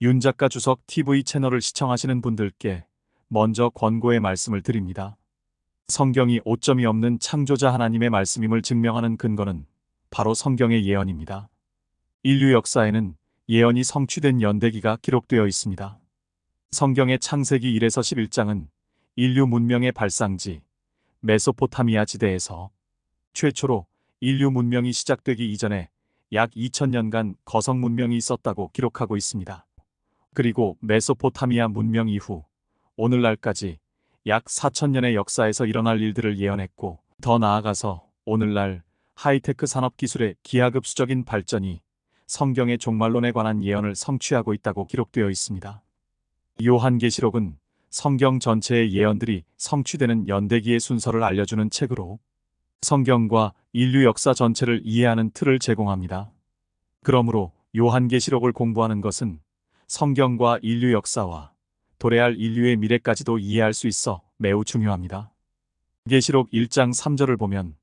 윤 작가 주석 TV 채널을 시청하시는 분들께 먼저 권고의 말씀을 드립니다. 성경이 오점이 없는 창조자 하나님의 말씀임을 증명하는 근거는 바로 성경의 예언입니다. 인류 역사에는 예언이 성취된 연대기가 기록되어 있습니다. 성경의 창세기 1에서 11장은 인류 문명의 발상지 메소포타미아 지대에서 최초로 인류 문명이 시작되기 이전에 약 2000년간 거성 문명이 있었다고 기록하고 있습니다. 그리고 메소포타미아 문명 이후 오늘날까지 약 4000년의 역사에서 일어날 일들을 예언했고, 더 나아가서 오늘날 하이테크 산업 기술의 기하급수적인 발전이 성경의 종말론에 관한 예언을 성취하고 있다고 기록되어 있습니다. 요한계시록은 성경 전체의 예언들이 성취되는 연대기의 순서를 알려주는 책으로 성경과 인류 역사 전체를 이해하는 틀을 제공합니다. 그러므로 요한계시록을 공부하는 것은 성경과 인류 역사와 도래할 인류의 미래까지도 이해할 수 있어 매우 중요합니다. 계시록 1장 3절을 보면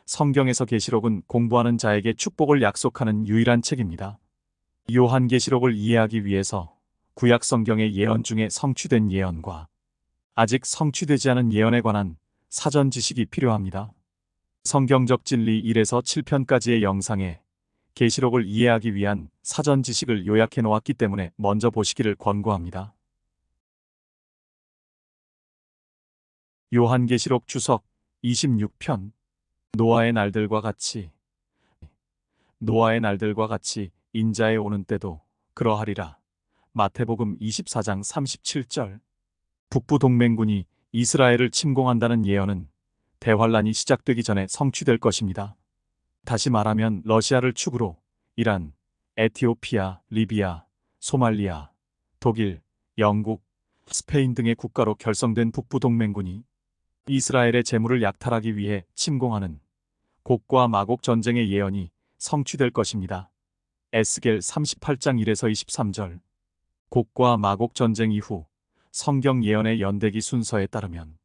성경에서 계시록은 공부하는 자에게 축복을 약속하는 유일한 책입니다. 요한계시록을 이해하기 위해서 구약 성경의 예언 중에 성취된 예언과 아직 성취되지 않은 예언에 관한 사전 지식이 필요합니다. 성경적 진리 1에서 7편까지의 영상에 계시록을 이해하기 위한 사전 지식을 요약해 놓았기 때문에 먼저 보시기를 권고합니다. 요한계시록 주석 26편 노아의 날들과 같이 인자의 오는 때도 그러하리라. 마태복음 24장 37절. 북부 동맹군이 이스라엘을 침공한다는 예언은 대환란이 시작되기 전에 성취될 것입니다. 다시 말하면 러시아를 축으로 이란, 에티오피아, 리비아, 소말리아, 독일, 영국, 스페인 등의 국가로 결성된 북부 동맹군이 이스라엘의 재물을 약탈하기 위해 침공하는 곡과 마곡 전쟁의 예언이 성취될 것입니다. 에스겔 38장 1에서 23절. 곡과 마곡 전쟁 이후 성경 예언의 연대기 순서에 따르면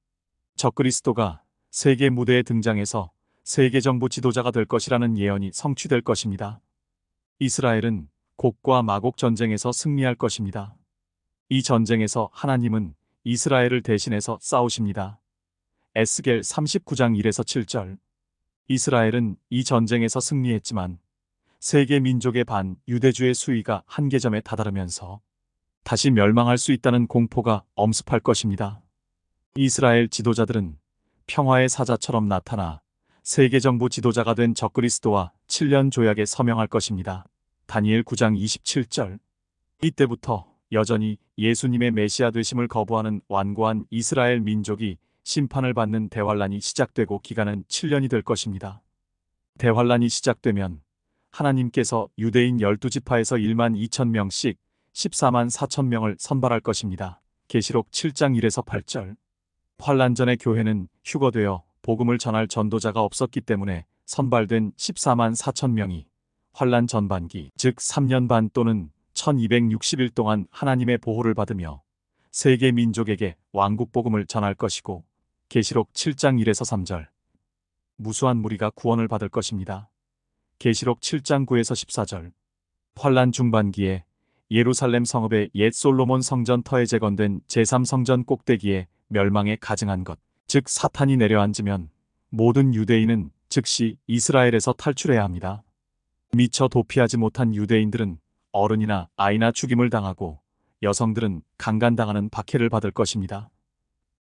적그리스도가 세계 무대에 등장해서 세계 정부 지도자가 될 것이라는 예언이 성취될 것입니다. 이스라엘은 곡과 마곡 전쟁에서 승리할 것입니다. 이 전쟁에서 하나님은 이스라엘을 대신해서 싸우십니다. 에스겔 39장 1에서 7절. 이스라엘은 이 전쟁에서 승리했지만 세계 민족의 반 유대주의 수위가 한계점에 다다르면서 다시 멸망할 수 있다는 공포가 엄습할 것입니다. 이스라엘 지도자들은 평화의 사자처럼 나타나 세계 정부 지도자가 된 적그리스도와 7년 조약에 서명할 것입니다. 다니엘 9장 27절. 이때부터 여전히 예수님의 메시아 되심을 거부하는 완고한 이스라엘 민족이 심판을 받는 대환란이 시작되고 기간은 7년이 될 것입니다. 대환란이 시작되면 하나님께서 유대인 12지파에서 1만 2천 명씩 14만 4천 명을 선발할 것입니다. 계시록 7장 1에서 8절. 환란 전에 교회는 휴거되어 복음을 전할 전도자가 없었기 때문에 선발된 14만 4천 명이 환란 전반기, 즉 3년 반 또는 1260일 동안 하나님의 보호를 받으며 세계 민족에게 왕국 복음을 전할 것이고, 계시록 7장 1에서 3절. 무수한 무리가 구원을 받을 것입니다. 계시록 7장 9에서 14절. 환란 중반기에 예루살렘 성읍의 옛 솔로몬 성전 터에 재건된 제3성전 꼭대기에 멸망에 가증한 것, 즉 사탄이 내려앉으면 모든 유대인은 즉시 이스라엘에서 탈출해야 합니다. 미처 도피하지 못한 유대인들은 어른이나 아이나 죽임을 당하고 여성들은 강간당하는 박해를 받을 것입니다.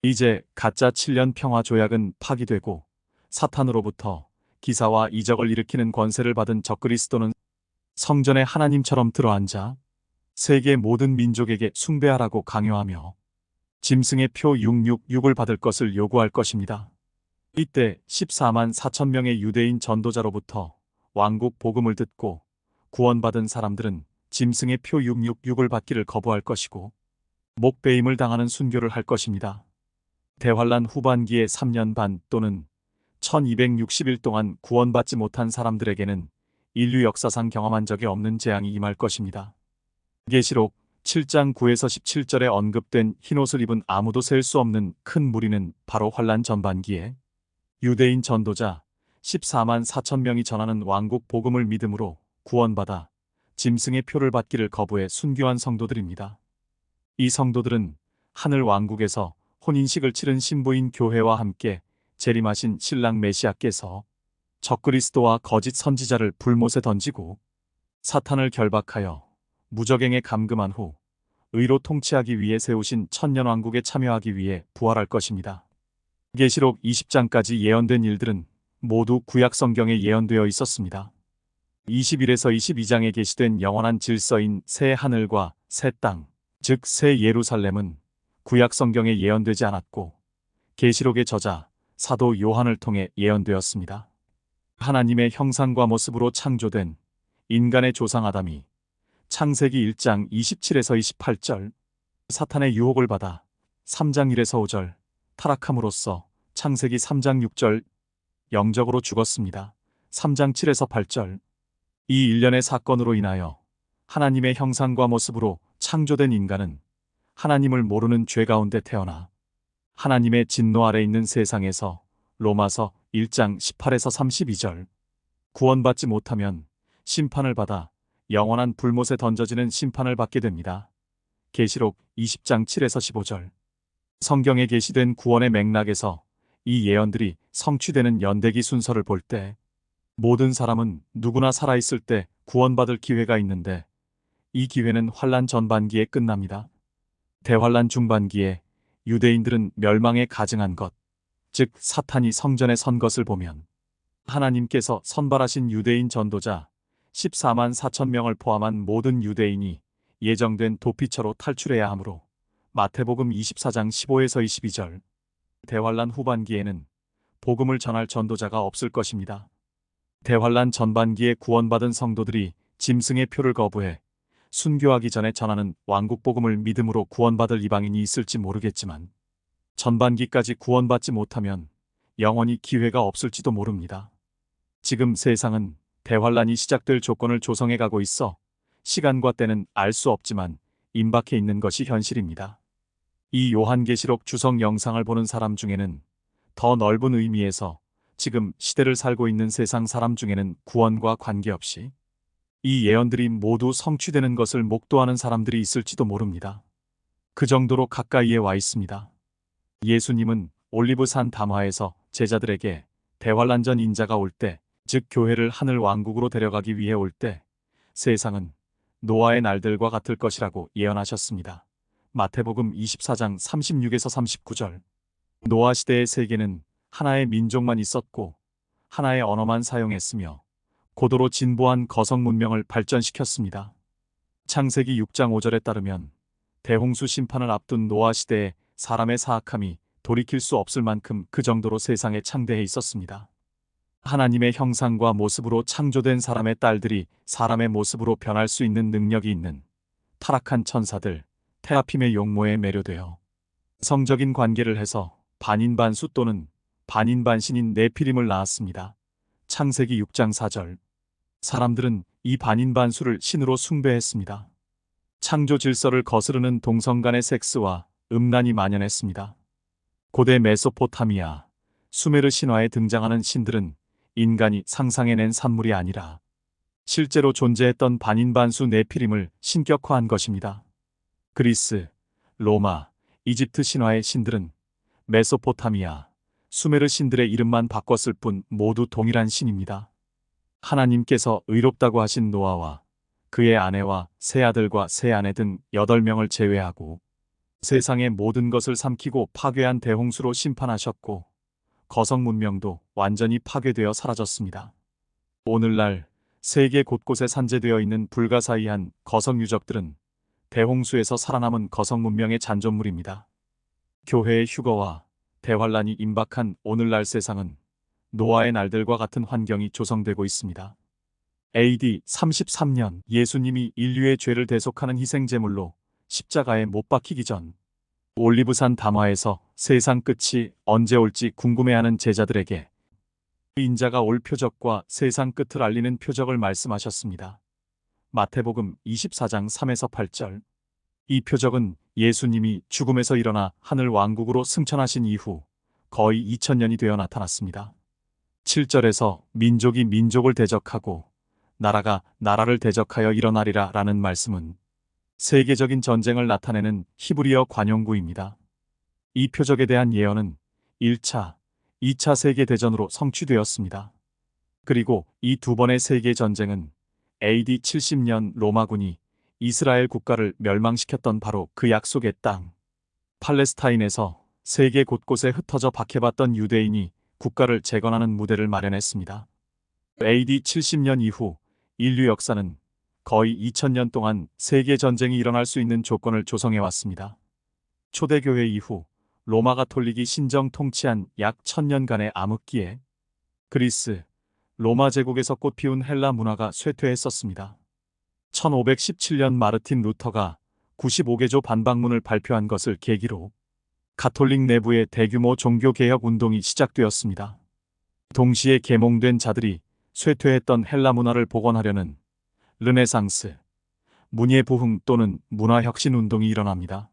이제 가짜 7년 평화 조약은 파기되고 사탄으로부터 기사와 이적을 일으키는 권세를 받은 적그리스도는 성전에 하나님처럼 들어앉아 세계 모든 민족에게 숭배하라고 강요하며 짐승의 표 666을 받을 것을 요구할 것입니다. 이때 14만 4천 명의 유대인 전도자로부터 왕국 복음을 듣고 구원받은 사람들은 짐승의 표 666을 받기를 거부할 것이고 목베임을 당하는 순교를 할 것입니다. 대환란 후반기의 3년 반 또는 1260일 동안 구원받지 못한 사람들에게는 인류 역사상 경험한 적이 없는 재앙이 임할 것입니다. 계시록 7장 9에서 17절에 언급된 흰옷을 입은 아무도 셀 수 없는 큰 무리는 바로 환란 전반기에 유대인 전도자 14만 4천 명이 전하는 왕국 복음을 믿음으로 구원받아 짐승의 표를 받기를 거부해 순교한 성도들입니다. 이 성도들은 하늘 왕국에서 혼인식을 치른 신부인 교회와 함께 재림하신 신랑 메시아께서 적그리스도와 거짓 선지자를 불못에 던지고 사탄을 결박하여 무적행에 감금한 후 의로 통치하기 위해 세우신 천년왕국에 참여하기 위해 부활할 것입니다. 계시록 20장까지 예언된 일들은 모두 구약 성경에 예언되어 있었습니다. 21에서 22장에 게시된 영원한 질서인 새 하늘과 새 땅, 즉 새 예루살렘은 구약 성경에 예언되지 않았고 계시록의 저자 사도 요한을 통해 예언되었습니다. 하나님의 형상과 모습으로 창조된 인간의 조상 아담이 창세기 1장 27에서 28절 사탄의 유혹을 받아 3장 1에서 5절 타락함으로써 창세기 3장 6절 영적으로 죽었습니다. 3장 7에서 8절 이 일련의 사건으로 인하여 하나님의 형상과 모습으로 창조된 인간은 하나님을 모르는 죄 가운데 태어나 하나님의 진노 아래 있는 세상에서 로마서 1장 18에서 32절 구원받지 못하면 심판을 받아 영원한 불못에 던져지는 심판을 받게 됩니다. 계시록 20장 7에서 15절 성경에 게시된 구원의 맥락에서 이 예언들이 성취되는 연대기 순서를 볼 때 모든 사람은 누구나 살아있을 때 구원받을 기회가 있는데 이 기회는 환란 전반기에 끝납니다. 대환란 중반기에 유대인들은 멸망에 가증한 것, 즉 사탄이 성전에 선 것을 보면 하나님께서 선발하신 유대인 전도자 14만 4천 명을 포함한 모든 유대인이 예정된 도피처로 탈출해야 하므로 마태복음 24장 15에서 22절 대환란 후반기에는 복음을 전할 전도자가 없을 것입니다. 대환란 전반기에 구원받은 성도들이 짐승의 표를 거부해 순교하기 전에 전하는 왕국 복음을 믿음으로 구원받을 이방인이 있을지 모르겠지만 전반기까지 구원받지 못하면 영원히 기회가 없을지도 모릅니다. 지금 세상은 대환란이 시작될 조건을 조성해 가고 있어 시간과 때는 알 수 없지만 임박해 있는 것이 현실입니다. 이 요한계시록 주석 영상을 보는 사람 중에는 더 넓은 의미에서 지금 시대를 살고 있는 세상 사람 중에는 구원과 관계없이 이 예언들이 모두 성취되는 것을 목도하는 사람들이 있을지도 모릅니다. 그 정도로 가까이에 와 있습니다. 예수님은 올리브산 담화에서 제자들에게 대환란전 인자가 올 때, 즉 교회를 하늘 왕국으로 데려가기 위해 올 때 세상은 노아의 날들과 같을 것이라고 예언하셨습니다. 마태복음 24장 36에서 39절 노아 시대의 세계는 하나의 민족만 있었고 하나의 언어만 사용했으며 고도로 진보한 거성 문명을 발전시켰습니다. 창세기 6장 5절에 따르면 대홍수 심판을 앞둔 노아 시대에 사람의 사악함이 돌이킬 수 없을 만큼 그 정도로 세상에 창대해 있었습니다. 하나님의 형상과 모습으로 창조된 사람의 딸들이 사람의 모습으로 변할 수 있는 능력이 있는 타락한 천사들 테라핌의 용모에 매료되어 성적인 관계를 해서 반인반수 또는 반인반신인 네피림을 낳았습니다. 창세기 6장 4절 사람들은 이 반인반수를 신으로 숭배했습니다. 창조 질서를 거스르는 동성 간의 섹스와 음란이 만연했습니다. 고대 메소포타미아, 수메르 신화에 등장하는 신들은 인간이 상상해낸 산물이 아니라 실제로 존재했던 반인반수 네피림을 신격화한 것입니다. 그리스, 로마, 이집트 신화의 신들은 메소포타미아, 수메르 신들의 이름만 바꿨을 뿐 모두 동일한 신입니다. 하나님께서 의롭다고 하신 노아와 그의 아내와 세 아들과 세 아내 등 8명을 제외하고 세상의 모든 것을 삼키고 파괴한 대홍수로 심판하셨고 거성 문명도 완전히 파괴되어 사라졌습니다. 오늘날 세계 곳곳에 산재되어 있는 불가사의한 거성 유적들은 대홍수에서 살아남은 거성 문명의 잔존물입니다. 교회의 휴거와 대환란이 임박한 오늘날 세상은 노아의 날들과 같은 환경이 조성되고 있습니다. AD 33년 예수님이 인류의 죄를 대속하는 희생제물로 십자가에 못 박히기 전 올리브산 담화에서 세상 끝이 언제 올지 궁금해하는 제자들에게 인자가 올 표적과 세상 끝을 알리는 표적을 말씀하셨습니다. 마태복음 24장 3에서 8절 이 표적은 예수님이 죽음에서 일어나 하늘 왕국으로 승천하신 이후 거의 2000년이 되어 나타났습니다. 7절에서 민족이 민족을 대적하고 나라가 나라를 대적하여 일어나리라 라는 말씀은 세계적인 전쟁을 나타내는 히브리어 관용구입니다. 이 표적에 대한 예언은 1차, 2차 세계대전으로 성취되었습니다. 그리고 이 두 번의 세계전쟁은 AD 70년 로마군이 이스라엘 국가를 멸망시켰던 바로 그 약속의 땅, 팔레스타인에서 세계 곳곳에 흩어져 박해받던 유대인이 국가를 재건하는 무대를 마련했습니다. AD 70년 이후 인류 역사는 거의 2000년 동안 세계전쟁이 일어날 수 있는 조건을 조성해왔습니다. 초대교회 이후 로마 가톨릭이 신정 통치한 약 1000년간의 암흑기에 그리스, 로마 제국에서 꽃피운 헬라 문화가 쇠퇴했었습니다. 1517년 마르틴 루터가 95개조 반박문을 발표한 것을 계기로 가톨릭 내부의 대규모 종교개혁 운동이 시작되었습니다. 동시에 계몽된 자들이 쇠퇴했던 헬라 문화를 복원하려는 르네상스, 문예 부흥 또는 문화혁신 운동이 일어납니다.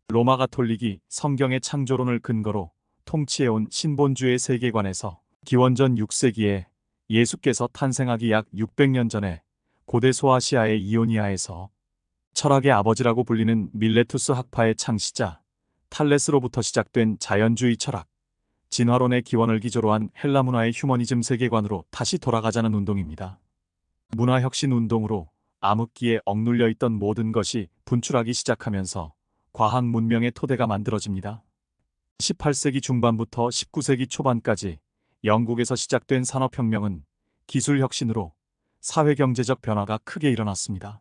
로마 가톨릭이 성경의 창조론을 근거로 통치해온 신본주의 세계관에서 기원전 6세기에 예수께서 탄생하기 약 600년 전에 고대 소아시아의 이오니아에서 철학의 아버지라고 불리는 밀레투스 학파의 창시자 탈레스로부터 시작된 자연주의 철학, 진화론의 기원을 기조로 한 헬라 문화의 휴머니즘 세계관으로 다시 돌아가자는 운동입니다. 문화혁신 운동으로 암흑기에 억눌려 있던 모든 것이 분출하기 시작하면서 과학 문명의 토대가 만들어집니다. 18세기 중반부터 19세기 초반까지 영국에서 시작된 산업혁명은 기술혁신으로 사회경제적 변화가 크게 일어났습니다.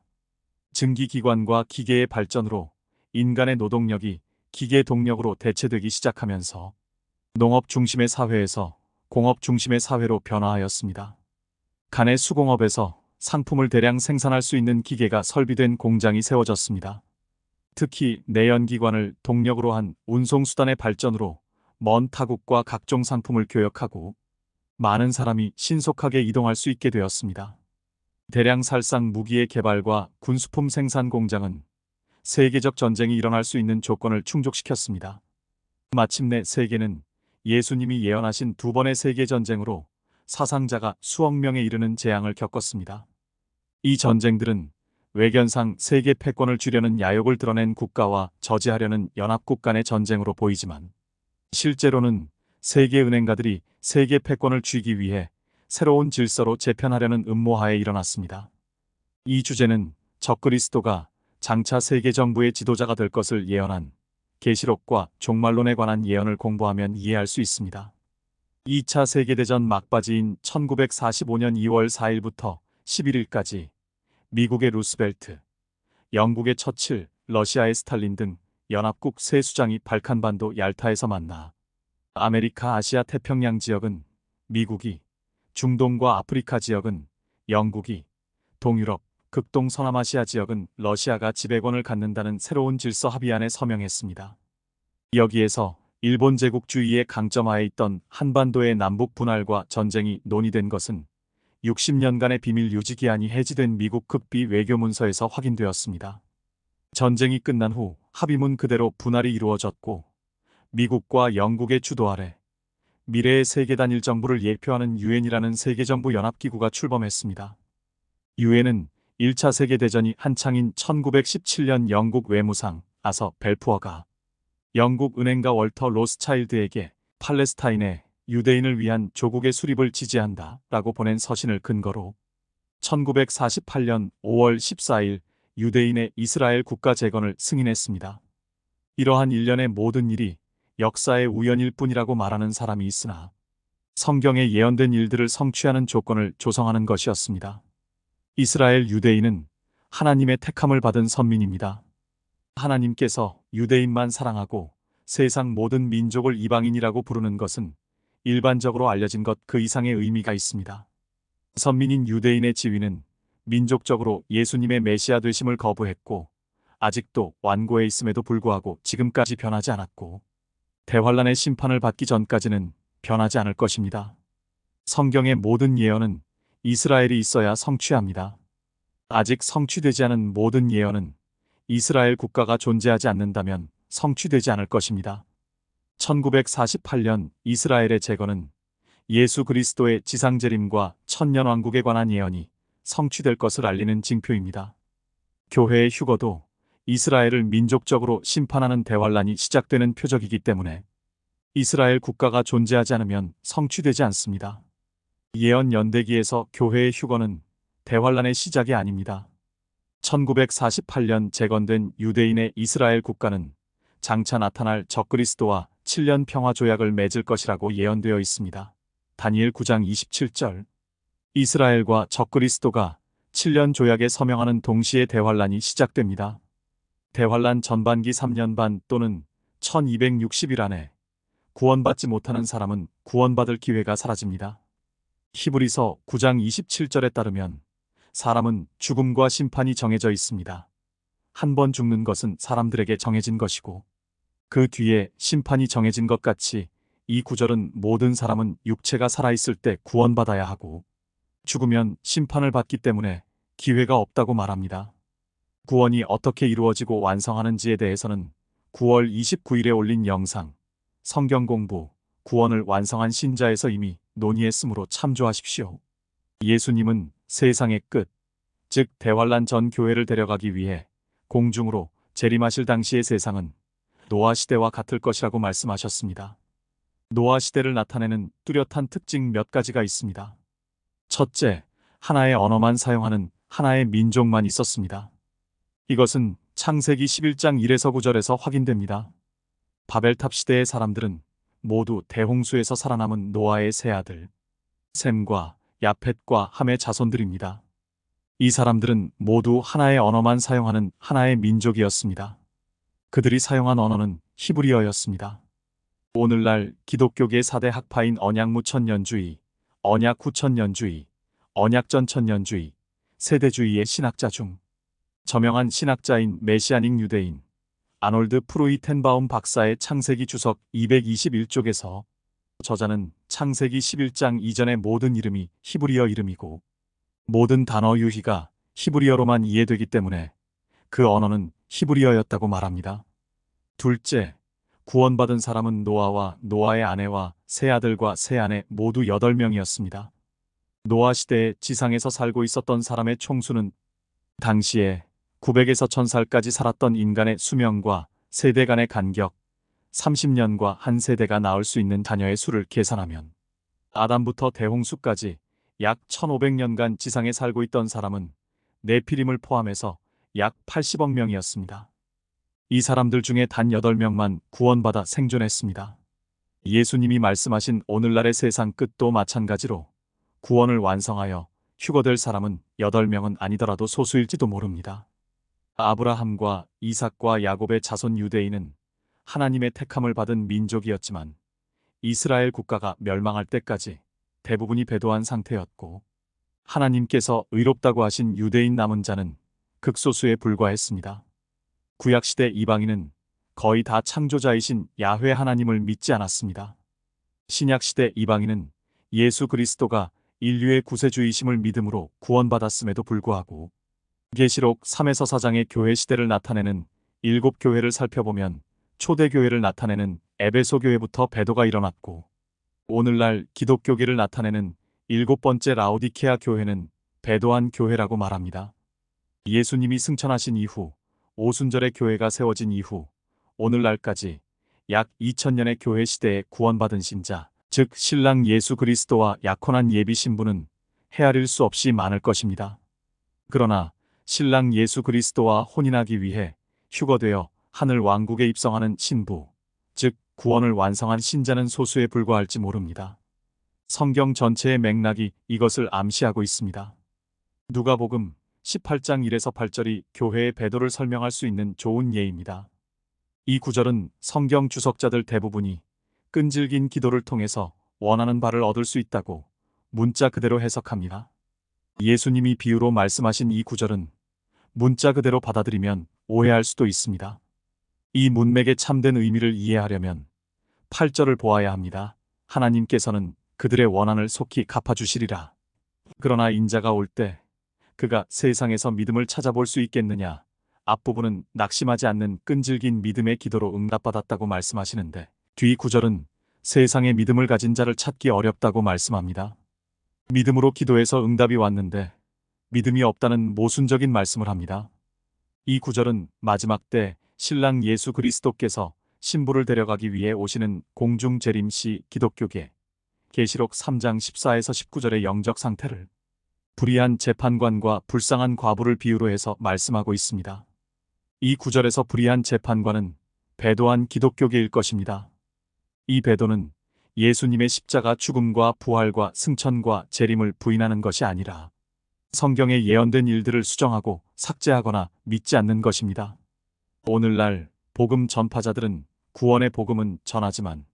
증기기관과 기계의 발전으로 인간의 노동력이 기계 동력으로 대체되기 시작하면서 농업 중심의 사회에서 공업 중심의 사회로 변화하였습니다. 간의 수공업에서 상품을 대량 생산할 수 있는 기계가 설비된 공장이 세워졌습니다. 특히 내연기관을 동력으로 한 운송수단의 발전으로 먼 타국과 각종 상품을 교역하고 많은 사람이 신속하게 이동할 수 있게 되었습니다. 대량 살상 무기의 개발과 군수품 생산 공장은 세계적 전쟁이 일어날 수 있는 조건을 충족시켰습니다. 마침내 세계는 예수님이 예언하신 두 번의 세계전쟁으로 사상자가 수억 명에 이르는 재앙을 겪었습니다. 이 전쟁들은 외견상 세계 패권을 쥐려는 야욕을 드러낸 국가와 저지하려는 연합국 간의 전쟁으로 보이지만 실제로는 세계 은행가들이 세계 패권을 쥐기 위해 새로운 질서로 재편하려는 음모하에 일어났습니다. 이 주제는 적그리스도가 장차 세계 정부의 지도자가 될 것을 예언한 계시록과 종말론에 관한 예언을 공부하면 이해할 수 있습니다. 2차 세계대전 막바지인 1945년 2월 4일부터 11일까지 미국의 루스벨트, 영국의 처칠, 러시아의 스탈린 등 연합국 세 수장이 발칸반도 얄타에서 만나 아메리카 아시아 태평양 지역은 미국이, 중동과 아프리카 지역은 영국이, 동유럽, 극동 서남아시아 지역은 러시아가 지배권을 갖는다는 새로운 질서 합의안에 서명했습니다. 여기에서 일본 제국주의의 강점하에 있던 한반도의 남북 분할과 전쟁이 논의된 것은 60년간의 비밀 유지 기한이 해지된 미국 극비 외교문서에서 확인되었습니다. 전쟁이 끝난 후 합의문 그대로 분할이 이루어졌고 미국과 영국의 주도 아래 미래의 세계 단일 정부를 예표하는 유엔이라는 세계정부 연합기구가 출범했습니다. 유엔은 1차 세계대전이 한창인 1917년 영국 외무상 아서 벨푸어가 영국 은행가 월터 로스차일드에게 팔레스타인에 유대인을 위한 조국의 수립을 지지한다 라고 보낸 서신을 근거로 1948년 5월 14일 유대인의 이스라엘 국가 재건을 승인했습니다. 이러한 일련의 모든 일이 역사의 우연일 뿐이라고 말하는 사람이 있으나 성경에 예언된 일들을 성취하는 조건을 조성하는 것이었습니다. 이스라엘 유대인은 하나님의 택함을 받은 선민입니다. 하나님께서 유대인만 사랑하고 세상 모든 민족을 이방인이라고 부르는 것은 일반적으로 알려진 것 그 이상의 의미가 있습니다. 선민인 유대인의 지위는 민족적으로 예수님의 메시아 되심을 거부했고 아직도 완고해 있음에도 불구하고 지금까지 변하지 않았고 대환란의 심판을 받기 전까지는 변하지 않을 것입니다. 성경의 모든 예언은 이스라엘이 있어야 성취합니다. 아직 성취되지 않은 모든 예언은 이스라엘 국가가 존재하지 않는다면 성취되지 않을 것입니다. 1948년 이스라엘의 재건은 예수 그리스도의 지상재림과 천년왕국에 관한 예언이 성취될 것을 알리는 징표입니다. 교회의 휴거도 이스라엘을 민족적으로 심판하는 대환란이 시작되는 표적이기 때문에 이스라엘 국가가 존재하지 않으면 성취되지 않습니다. 예언 연대기에서 교회의 휴거는 대환란의 시작이 아닙니다. 1948년 재건된 유대인의 이스라엘 국가는 장차 나타날 적그리스도와 7년 평화 조약을 맺을 것이라고 예언되어 있습니다. 다니엘 9장 27절. 이스라엘과 적그리스도가 7년 조약에 서명하는 동시에 대환란이 시작됩니다. 대환란 전반기 3년 반 또는 1260일 안에 구원받지 못하는 사람은 구원받을 기회가 사라집니다. 히브리서 9장 27절에 따르면 사람은 죽음과 심판이 정해져 있습니다. 한 번 죽는 것은 사람들에게 정해진 것이고 그 뒤에 심판이 정해진 것 같이 이 구절은 모든 사람은 육체가 살아있을 때 구원받아야 하고 죽으면 심판을 받기 때문에 기회가 없다고 말합니다. 구원이 어떻게 이루어지고 완성하는지에 대해서는 9월 29일에 올린 영상 성경 공부 구원을 완성한 신자에서 이미 논의했으므로 참조하십시오. 예수님은 세상의 끝, 즉 대환란 전 교회를 데려가기 위해 공중으로 재림하실 당시의 세상은 노아 시대와 같을 것이라고 말씀하셨습니다. 노아 시대를 나타내는 뚜렷한 특징 몇 가지가 있습니다. 첫째, 하나의 언어만 사용하는 하나의 민족만 있었습니다. 이것은 창세기 11장 1에서 9절에서 확인됩니다. 바벨탑 시대의 사람들은 모두 대홍수에서 살아남은 노아의 세 아들 셈과 야펫과 함의 자손들입니다. 이 사람들은 모두 하나의 언어만 사용하는 하나의 민족이었습니다. 그들이 사용한 언어는 히브리어였습니다. 오늘날 기독교계 4대 학파인 언약무천년주의, 언약후천년주의, 언약전천년주의, 세대주의의 신학자 중 저명한 신학자인 메시아닉 유대인 아놀드 프루이텐바움 박사의 창세기 주석 221쪽에서 저자는 창세기 11장 이전의 모든 이름이 히브리어 이름이고 모든 단어 유희가 히브리어로만 이해되기 때문에 그 언어는 히브리어였다고 말합니다. 둘째, 구원받은 사람은 노아와 노아의 아내와 세 아들과 세 아내 모두 8명이었습니다. 노아 시대에 지상에서 살고 있었던 사람의 총수는 당시에 900에서 1000살까지 살았던 인간의 수명과 세대 간의 간격 30년과 한 세대가 낳을 수 있는 자녀의 수를 계산하면 아담부터 대홍수까지 약 1500년간 지상에 살고 있던 사람은 네피림을 포함해서 약 80억 명이었습니다. 이 사람들 중에 단 8명만 구원받아 생존했습니다. 예수님이 말씀하신 오늘날의 세상 끝도 마찬가지로 구원을 완성하여 휴거될 사람은 8명은 아니더라도 소수일지도 모릅니다. 아브라함과 이삭과 야곱의 자손 유대인은 하나님의 택함을 받은 민족이었지만 이스라엘 국가가 멸망할 때까지 대부분이 배도한 상태였고 하나님께서 의롭다고 하신 유대인 남은 자는 극소수에 불과했습니다. 구약시대 이방인은 거의 다 창조자이신 야훼 하나님을 믿지 않았습니다. 신약시대 이방인은 예수 그리스도가 인류의 구세주이심을 믿음으로 구원받았음에도 불구하고 계시록 3에서 4장의 교회 시대를 나타내는 7교회를 살펴보면 초대교회를 나타내는 에베소 교회부터 배도가 일어났고 오늘날 기독교계를 나타내는 7번째 라오디케아 교회는 배도한 교회라고 말합니다. 예수님이 승천하신 이후 오순절의 교회가 세워진 이후 오늘날까지 약 2000년의 교회 시대에 구원받은 신자, 즉 신랑 예수 그리스도와 약혼한 예비 신부는 헤아릴 수 없이 많을 것입니다. 그러나 신랑 예수 그리스도와 혼인하기 위해 휴거되어 하늘 왕국에 입성하는 신부, 즉 구원을 완성한 신자는 소수에 불과할지 모릅니다. 성경 전체의 맥락이 이것을 암시하고 있습니다. 누가복음 18장 1에서 8절이 교회의 배도를 설명할 수 있는 좋은 예입니다. 이 구절은 성경 주석자들 대부분이 끈질긴 기도를 통해서 원하는 바를 얻을 수 있다고 문자 그대로 해석합니다. 예수님이 비유로 말씀하신 이 구절은 문자 그대로 받아들이면 오해할 수도 있습니다. 이 문맥의 참된 의미를 이해하려면 8절을 보아야 합니다. 하나님께서는 그들의 원한을 속히 갚아주시리라. 그러나 인자가 올 때 그가 세상에서 믿음을 찾아볼 수 있겠느냐. 앞부분은 낙심하지 않는 끈질긴 믿음의 기도로 응답받았다고 말씀하시는데 뒤 구절은 세상에 믿음을 가진 자를 찾기 어렵다고 말씀합니다. 믿음으로 기도해서 응답이 왔는데 믿음이 없다는 모순적인 말씀을 합니다. 이 구절은 마지막 때 신랑 예수 그리스도께서 신부를 데려가기 위해 오시는 공중 재림시 기독교계 계시록 3장 14에서 19절의 영적 상태를 불의한 재판관과 불쌍한 과부를 비유로 해서 말씀하고 있습니다. 이 구절에서 불의한 재판관은 배도한 기독교계일 것입니다. 이 배도는 예수님의 십자가 죽음과 부활과 승천과 재림을 부인하는 것이 아니라 성경에 예언된 일들을 수정하고 삭제하거나 믿지 않는 것입니다. 오늘날 복음 전파자들은 구원의 복음은 전하지만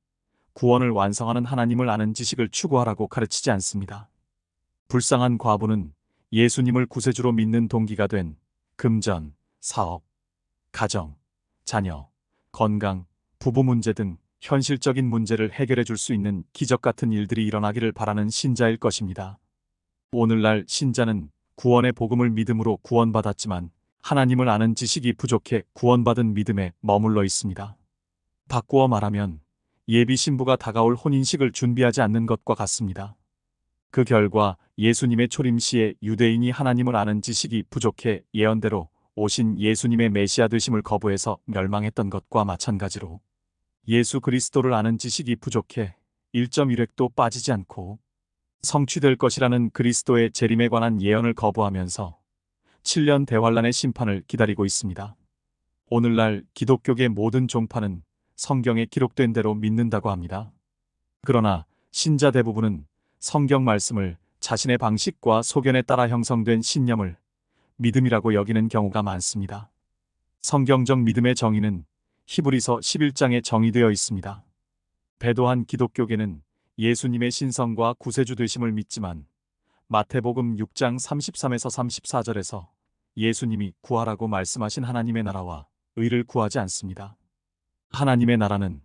구원을 완성하는 하나님을 아는 지식을 추구하라고 가르치지 않습니다. 불쌍한 과부는 예수님을 구세주로 믿는 동기가 된 금전, 사업, 가정, 자녀, 건강, 부부 문제 등 현실적인 문제를 해결해 줄 수 있는 기적 같은 일들이 일어나기를 바라는 신자일 것입니다. 오늘날 신자는 구원의 복음을 믿음으로 구원받았지만 하나님을 아는 지식이 부족해 구원받은 믿음에 머물러 있습니다. 바꾸어 말하면 예비 신부가 다가올 혼인식을 준비하지 않는 것과 같습니다. 그 결과 예수님의 초림 시에 유대인이 하나님을 아는 지식이 부족해 예언대로 오신 예수님의 메시아 되심을 거부해서 멸망했던 것과 마찬가지로 예수 그리스도를 아는 지식이 부족해 1.1획도 빠지지 않고 성취될 것이라는 그리스도의 재림에 관한 예언을 거부하면서 7년 대환란의 심판을 기다리고 있습니다. 오늘날 기독교계 모든 종파는 성경에 기록된 대로 믿는다고 합니다. 그러나 신자 대부분은 성경 말씀을 자신의 방식과 소견에 따라 형성된 신념을 믿음이라고 여기는 경우가 많습니다. 성경적 믿음의 정의는 히브리서 11장에 정의되어 있습니다. 배도한 기독교계는 예수님의 신성과 구세주 되심을 믿지만 마태복음 6장 33에서 34절에서 예수님이 구하라고 말씀하신 하나님의 나라와 의를 구하지 않습니다. 하나님의 나라는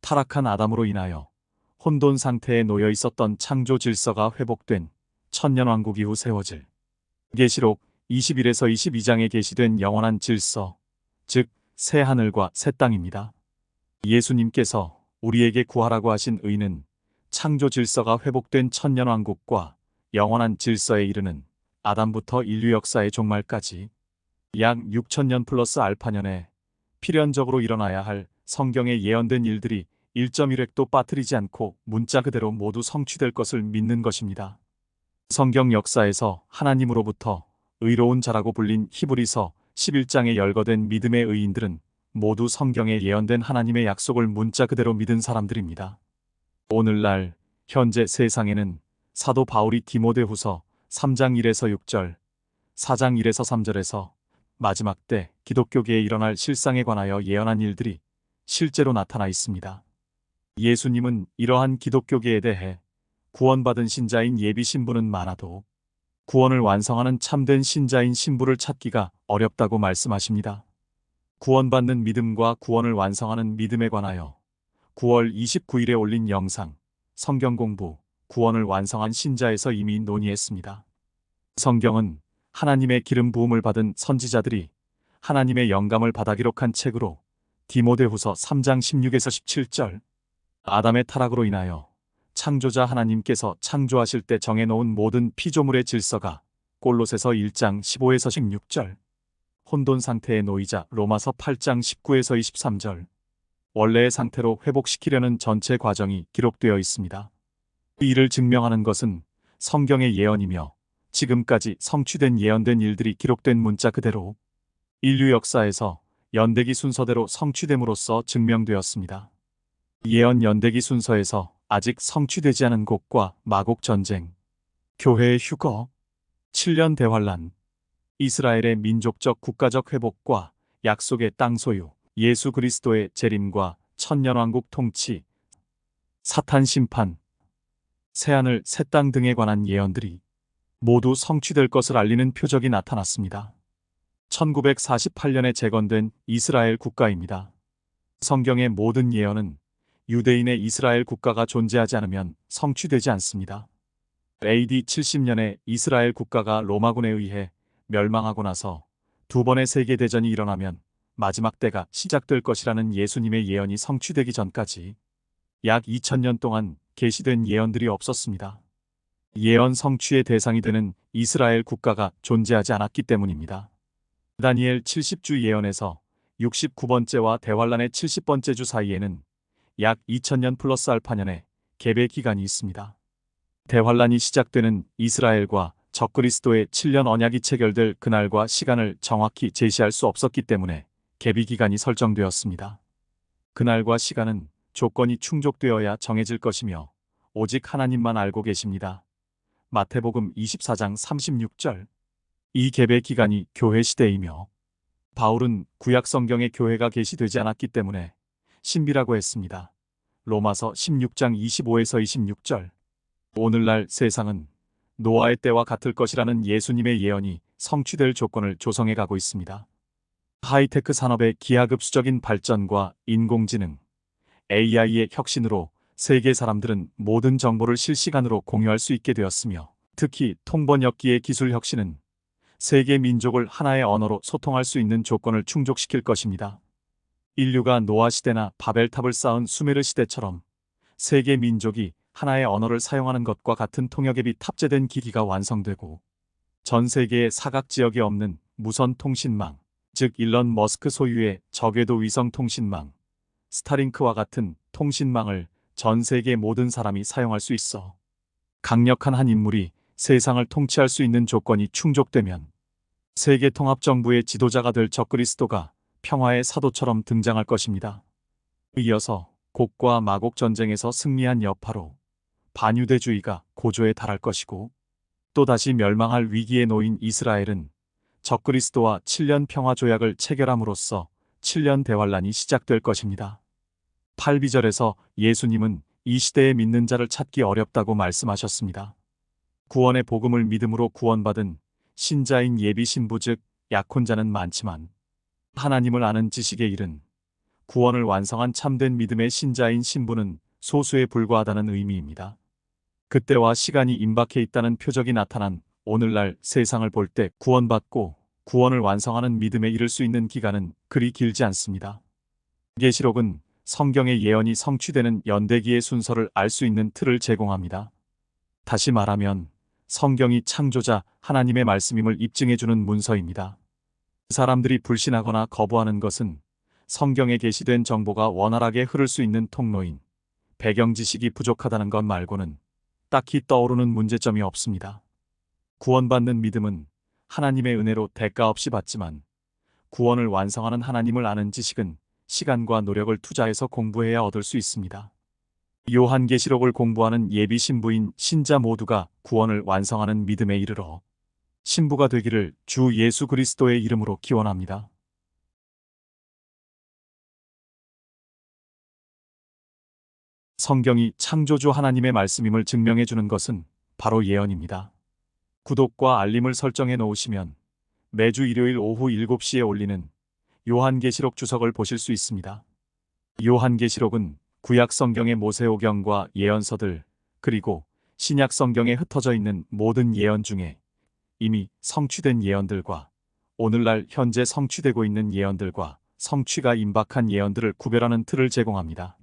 타락한 아담으로 인하여 혼돈 상태에 놓여 있었던 창조 질서가 회복된 천년왕국 이후 세워질 계시록 21에서 22장에 게시된 영원한 질서, 즉 새 하늘과 새 땅입니다. 예수님께서 우리에게 구하라고 하신 의는 창조 질서가 회복된 천년왕국과 영원한 질서에 이르는 아담부터 인류 역사의 종말까지 약 6천년 플러스 알파년에 필연적으로 일어나야 할 성경에 예언된 일들이 1.1획도 빠뜨리지 않고 문자 그대로 모두 성취될 것을 믿는 것입니다. 성경 역사에서 하나님으로부터 의로운 자라고 불린 히브리서 11장에 열거된 믿음의 의인들은 모두 성경에 예언된 하나님의 약속을 문자 그대로 믿은 사람들입니다. 오늘날 현재 세상에는 사도 바울이 디모데후서 3장 1에서 6절, 4장 1에서 3절에서 마지막 때 기독교계에 일어날 실상에 관하여 예언한 일들이 실제로 나타나 있습니다. 예수님은 이러한 기독교계에 대해 구원받은 신자인 예비 신부는 많아도 구원을 완성하는 참된 신자인 신부를 찾기가 어렵다고 말씀하십니다. 구원받는 믿음과 구원을 완성하는 믿음에 관하여 9월 29일에 올린 영상, 성경 공부, 구원을 완성한 신자에서 이미 논의했습니다. 성경은 하나님의 기름 부음을 받은 선지자들이 하나님의 영감을 받아 기록한 책으로 디모데후서 3장 16에서 17절, 아담의 타락으로 인하여 창조자 하나님께서 창조하실 때 정해놓은 모든 피조물의 질서가 골로새서 1장 15에서 16절, 혼돈 상태에 놓이자 로마서 8장 19에서 23절, 원래의 상태로 회복시키려는 전체 과정이 기록되어 있습니다. 이를 증명하는 것은 성경의 예언이며 지금까지 성취된 예언된 일들이 기록된 문자 그대로 인류 역사에서 연대기 순서대로 성취됨으로써 증명되었습니다. 예언 연대기 순서에서 아직 성취되지 않은 곡과 마곡 전쟁, 교회의 휴거, 7년 대환란, 이스라엘의 민족적 국가적 회복과 약속의 땅 소유, 예수 그리스도의 재림과 천년왕국 통치, 사탄 심판, 새하늘 새 땅 등에 관한 예언들이 모두 성취될 것을 알리는 표적이 나타났습니다. 1948년에 재건된 이스라엘 국가입니다. 성경의 모든 예언은 유대인의 이스라엘 국가가 존재하지 않으면 성취되지 않습니다. AD 70년에 이스라엘 국가가 로마군에 의해 멸망하고 나서 두 번의 세계대전이 일어나면 마지막 때가 시작될 것이라는 예수님의 예언이 성취되기 전까지 약 2000년 동안 계시된 예언들이 없었습니다. 예언 성취의 대상이 되는 이스라엘 국가가 존재하지 않았기 때문입니다. 다니엘 70주 예언에서 69번째와 대환란의 70번째 주 사이에는 약 2000년 플러스 알파년의 계배 기간이 있습니다. 대환란이 시작되는 이스라엘과 적그리스도의 7년 언약이 체결될 그날과 시간을 정확히 제시할 수 없었기 때문에 계비 기간이 설정되었습니다. 그날과 시간은 조건이 충족되어야 정해질 것이며 오직 하나님만 알고 계십니다. 마태복음 24장 36절. 이 계배 기간이 교회 시대이며 바울은 구약 성경에 교회가 계시되지 않았기 때문에 신비라고 했습니다. 로마서 16장 25에서 26절. 오늘날 세상은 노아의 때와 같을 것이라는 예수님의 예언이 성취될 조건을 조성해 가고 있습니다. 하이테크 산업의 기하급수적인 발전과 인공지능, AI의 혁신으로 세계 사람들은 모든 정보를 실시간으로 공유할 수 있게 되었으며, 특히 통번역기의 기술 혁신은 세계 민족을 하나의 언어로 소통할 수 있는 조건을 충족시킬 것입니다. 인류가 노아 시대나 바벨탑을 쌓은 수메르 시대처럼 세계 민족이 하나의 언어를 사용하는 것과 같은 통역앱이 탑재된 기기가 완성되고, 전 세계의 사각지역에 없는 무선 통신망, 즉 일론 머스크 소유의 저궤도 위성 통신망, 스타링크와 같은 통신망을 전 세계 모든 사람이 사용할 수 있어 강력한 한 인물이 세상을 통치할 수 있는 조건이 충족되면 세계 통합정부의 지도자가 될 적그리스도가 평화의 사도처럼 등장할 것입니다. 이어서 곡과 마곡 전쟁에서 승리한 여파로 반유대주의가 고조에 달할 것이고, 또다시 멸망할 위기에 놓인 이스라엘은 적그리스도와 7년 평화조약을 체결함으로써 7년 대환란이 시작될 것입니다. 8비절에서 예수님은 이 시대에 믿는 자를 찾기 어렵다고 말씀하셨습니다. 구원의 복음을 믿음으로 구원받은 신자인 예비 신부 즉 약혼자는 많지만 하나님을 아는 지식에 이른 구원을 완성한 참된 믿음의 신자인 신부는 소수에 불과하다는 의미입니다. 그때와 시간이 임박해 있다는 표적이 나타난 오늘날 세상을 볼 때 구원받고 구원을 완성하는 믿음에 이를 수 있는 기간은 그리 길지 않습니다. 계시록은 성경의 예언이 성취되는 연대기의 순서를 알 수 있는 틀을 제공합니다. 다시 말하면 성경이 창조자 하나님의 말씀임을 입증해주는 문서입니다. 사람들이 불신하거나 거부하는 것은 성경에 게시된 정보가 원활하게 흐를 수 있는 통로인 배경 지식이 부족하다는 것 말고는 딱히 떠오르는 문제점이 없습니다. 구원받는 믿음은 하나님의 은혜로 대가 없이 받지만 구원을 완성하는 하나님을 아는 지식은 시간과 노력을 투자해서 공부해야 얻을 수 있습니다. 요한계시록을 공부하는 예비 신부인 신자 모두가 구원을 완성하는 믿음에 이르러 신부가 되기를 주 예수 그리스도의 이름으로 기원합니다. 성경이 창조주 하나님의 말씀임을 증명해 주는 것은 바로 예언입니다. 구독과 알림을 설정해 놓으시면 매주 일요일 오후 7시에 올리는 요한계시록 주석을 보실 수 있습니다. 요한계시록은 구약 성경의 모세오경과 예언서들, 그리고 신약 성경에 흩어져 있는 모든 예언 중에 이미 성취된 예언들과 오늘날 현재 성취되고 있는 예언들과 성취가 임박한 예언들을 구별하는 틀을 제공합니다.